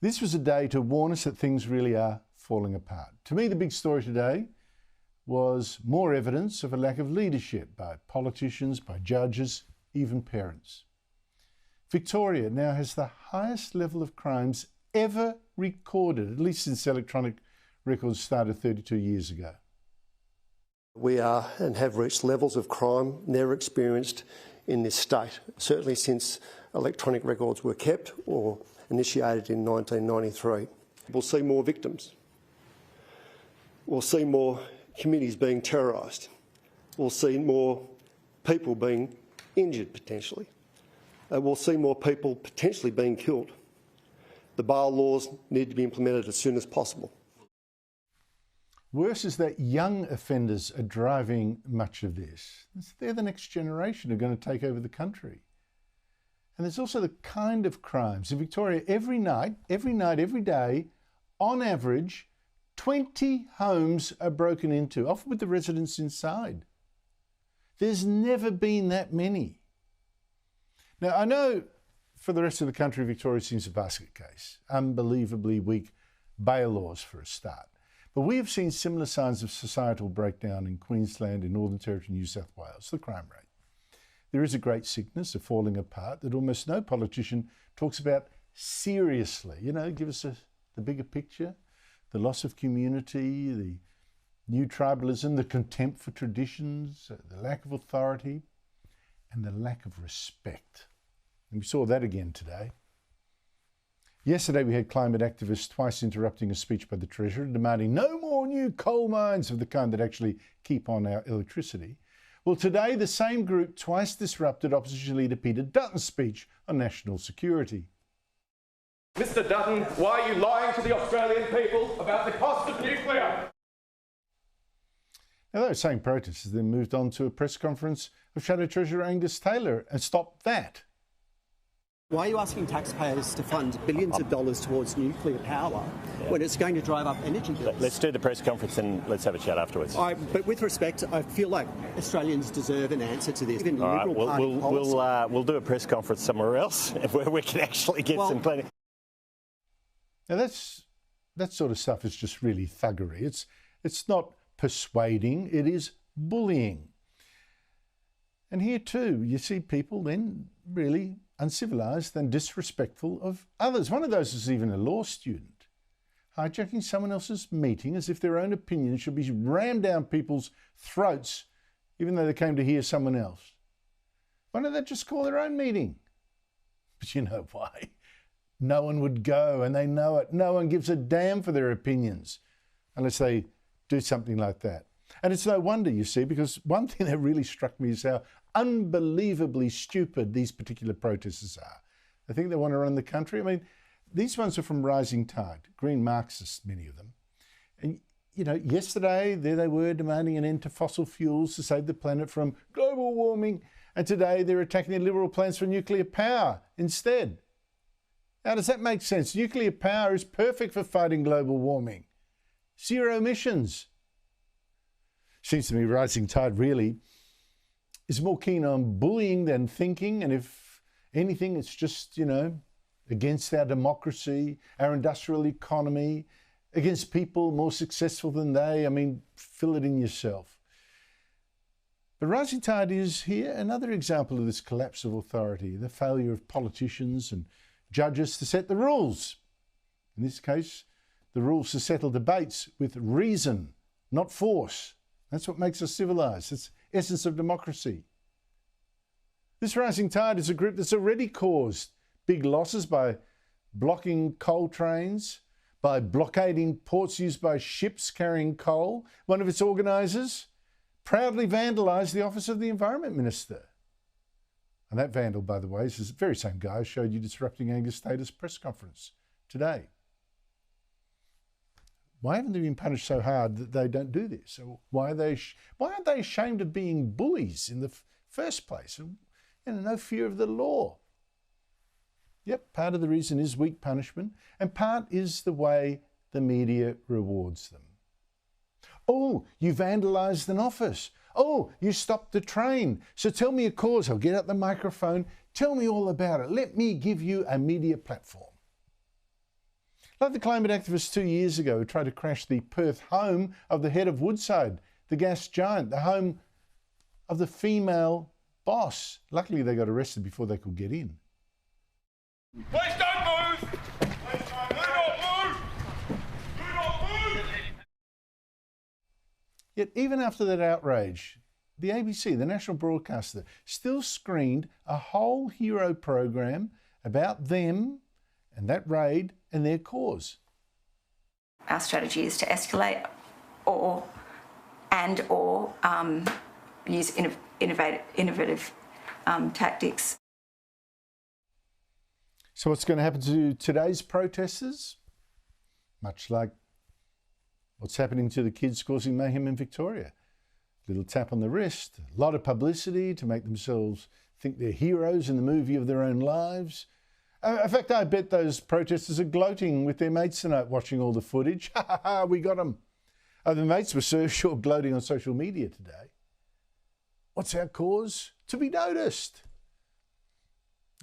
This was a day to warn us that things really are falling apart. To me, the big story today was more evidence of a lack of leadership by politicians, by judges, even parents. Victoria now has the highest level of crimes ever recorded, at least since electronic records started 32 years ago. We are and have reached levels of crime never experienced in this state, certainly since electronic records were kept or initiated in 1993. We'll see more victims. We'll see more communities being terrorised. We'll see more people being injured potentially. We'll see more people potentially being killed. The bail laws need to be implemented as soon as possible. Worse is that young offenders are driving much of this. They're the next generation who are going to take over the country. And there's also the kind of crimes. In Victoria, every night, every day, on average, 20 homes are broken into, often with the residents inside. There's never been that many. Now, I know for the rest of the country, Victoria seems a basket case. Unbelievably weak bail laws for a start. But we have seen similar signs of societal breakdown in Queensland, in Northern Territory, New South Wales, the crime rate. There is a great sickness, a falling apart, that almost no politician talks about seriously. You know, give us the bigger picture, the loss of community, the new tribalism, the contempt for traditions, the lack of authority, and the lack of respect. And we saw that again today. Yesterday we had climate activists twice interrupting a speech by the Treasurer demanding no more new coal mines of the kind that actually keep on our electricity. Well, today the same group twice disrupted Opposition Leader Peter Dutton's speech on national security. Mr Dutton, why are you lying to the Australian people about the cost of nuclear? Now, those same protesters then moved on to a press conference of Shadow Treasurer Angus Taylor and stopped that. Why are you asking taxpayers to fund billions of dollars towards nuclear power when it's going to drive up energy bills? Let's do the press conference and let's have a chat afterwards. But with respect, I feel like Australians deserve an answer to this. Even All right, Liberal Party policy. we'll do a press conference somewhere else where we can actually get some planning. Now that sort of stuff is just really thuggery. It's not persuading, it is bullying. And here too, you see people then really uncivilised and disrespectful of others. One of those is even a law student, hijacking someone else's meeting as if their own opinion should be rammed down people's throats, even though they came to hear someone else. Why don't they just call their own meeting? But you know why? No one would go, and they know it. No one gives a damn for their opinions unless they do something like that. And it's no wonder, you see, because one thing that really struck me is how unbelievably stupid these particular protesters are. They think they want to run the country. I mean, these ones are from Rising Tide, Green Marxists, many of them. And, you know, yesterday, there they were demanding an end to fossil fuels to save the planet from global warming. And today, they're attacking the Liberal plans for nuclear power instead. How does that make sense? Nuclear power is perfect for fighting global warming. Zero emissions. Seems to me Rising Tide really is more keen on bullying than thinking, and if anything, it's just, you know, against our democracy, our industrial economy, against people more successful than they. I mean, fill it in yourself. But Rising Tide is here another example of this collapse of authority, the failure of politicians and judges to set the rules. In this case, the rules to settle debates with reason, not force. That's what makes us civilised. It's the essence of democracy. This Rising Tide is a group that's already caused big losses by blocking coal trains, by blockading ports used by ships carrying coal. One of its organisers proudly vandalised the office of the Environment Minister. And that vandal, by the way, is the very same guy who showed you disrupting Angus Taylor's press conference today. Why haven't they been punished so hard that they don't do this? Why aren't they ashamed of being bullies in the first place? And no fear of the law. Yep, part of the reason is weak punishment, and part is the way the media rewards them. Oh, you vandalised an office. Oh, you stopped the train. So tell me a cause. I'll get out the microphone. Tell me all about it. Let me give you a media platform. Like the climate activists 2 years ago who tried to crash the Perth home of the head of Woodside, the gas giant, the home of the female boss. Luckily, they got arrested before they could get in. Please don't move! Please don't move! Do not move! Do not move! Yet even after that outrage, the ABC, the national broadcaster, still screened a whole hero program about them and that raid and their cause. Our strategy is to escalate or use innovative tactics. So what's going to happen to today's protesters? Much like what's happening to the kids causing mayhem in Victoria. Little tap on the wrist, a lot of publicity to make themselves think they're heroes in the movie of their own lives. In fact, I bet those protesters are gloating with their mates tonight watching all the footage. Ha ha ha, we got them. The mates were so sure gloating on social media today. What's our cause? To be noticed.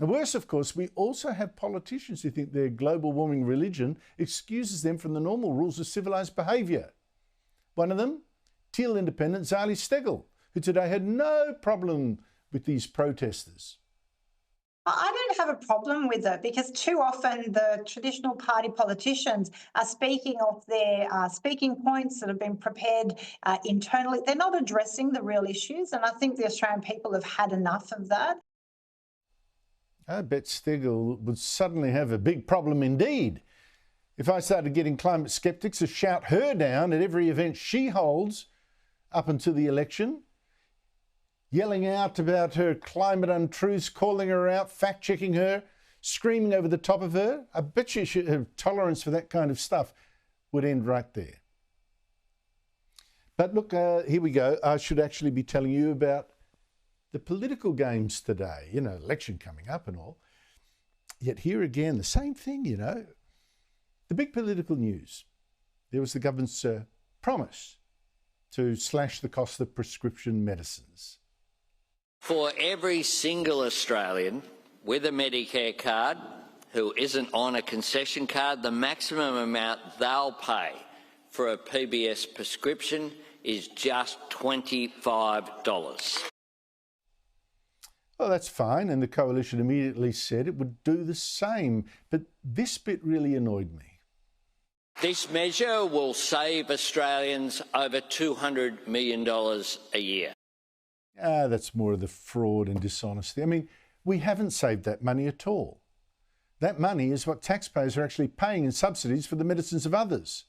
And worse, of course, we also have politicians who think their global warming religion excuses them from the normal rules of civilised behaviour. One of them, Teal independent Zali Steggall, who today had no problem with these protesters. I don't have a problem with it because too often the traditional party politicians are speaking of their speaking points that have been prepared internally. They're not addressing the real issues, and I think the Australian people have had enough of that. I bet Steggall would suddenly have a big problem indeed if I started getting climate sceptics to shout her down at every event she holds up until the election, yelling out about her climate untruths, calling her out, fact-checking her, screaming over the top of her. I bet you her tolerance for that kind of stuff would end right there. But look, here we go. I should actually be telling you about the political games today, you know, election coming up and all. Yet here again, the same thing, you know. The big political news. There was the government's promise to slash the cost of prescription medicines. For every single Australian with a Medicare card who isn't on a concession card, the maximum amount they'll pay for a PBS prescription is just $25. Well, that's fine, and the Coalition immediately said it would do the same, but this bit really annoyed me. This measure will save Australians over $200 million a year. That's more of the fraud and dishonesty. I mean, we haven't saved that money at all. That money is what taxpayers are actually paying in subsidies for the medicines of others.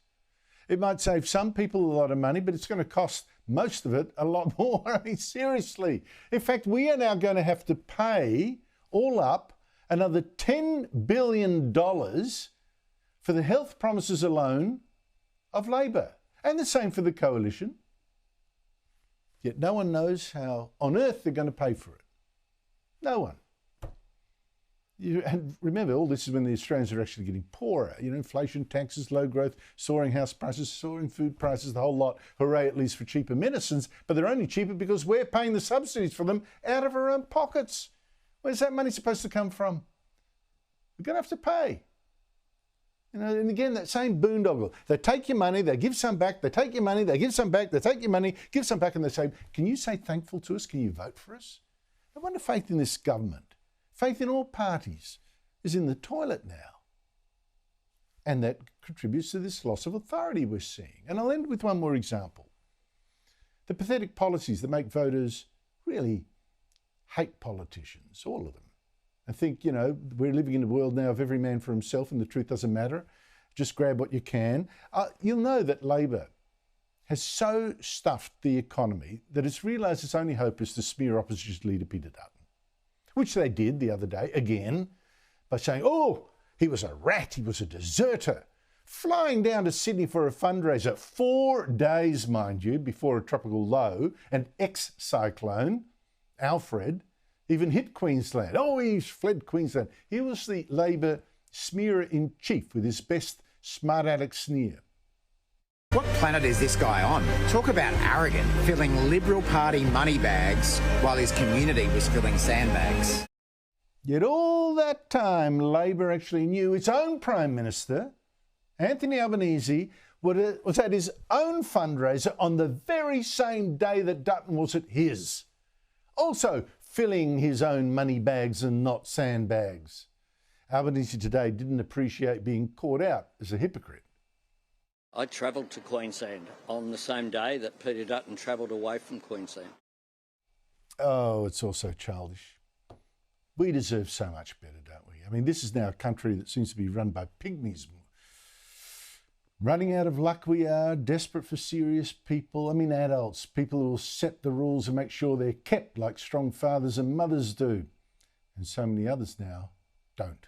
It might save some people a lot of money, but it's going to cost most of it a lot more. I mean, seriously. In fact, we are now going to have to pay all up another $10 billion for the health promises alone of Labor. And the same for the Coalition. Yet no one knows how on earth they're going to pay for it. No one. And remember, all this is when the Australians are actually getting poorer. You know, inflation, taxes, low growth, soaring house prices, soaring food prices, the whole lot. Hooray, at least for cheaper medicines. But they're only cheaper because we're paying the subsidies for them out of our own pockets. Where's that money supposed to come from? We're going to have to pay. You know, and again, that same boondoggle. They take your money, they give some back, they take your money, they give some back, they take your money, give some back, and they say, can you say thankful to us? Can you vote for us? I wonder faith in this government, faith in all parties, is in the toilet now. And that contributes to this loss of authority we're seeing. And I'll end with one more example. The pathetic policies that make voters really hate politicians, all of them. And think, you know, we're living in a world now of every man for himself and the truth doesn't matter. Just grab what you can. You'll know that Labor has so stuffed the economy that it's realised its only hope is to smear opposition leader Peter Dutton, which they did the other day again by saying, oh, he was a rat, he was a deserter, flying down to Sydney for a fundraiser 4 days, mind you, before a tropical low, an ex-cyclone, Alfred, even hit Queensland. Oh, he's fled Queensland. He was the Labor smearer-in-chief with his best smart aleck sneer. What planet is this guy on? Talk about arrogant, filling Liberal Party money bags while his community was filling sandbags. Yet all that time, Labor actually knew its own Prime Minister Anthony Albanese was at his own fundraiser on the very same day that Dutton was at his, also filling his own money bags and not sandbags. Albanese today didn't appreciate being caught out as a hypocrite. I travelled to Queensland on the same day that Peter Dutton travelled away from Queensland. Oh, it's all so childish. We deserve so much better, don't we? I mean, this is now a country that seems to be run by pygmies. Running out of luck we are, desperate for serious people. I mean, adults, people who will set the rules and make sure they're kept like strong fathers and mothers do. And so many others now don't.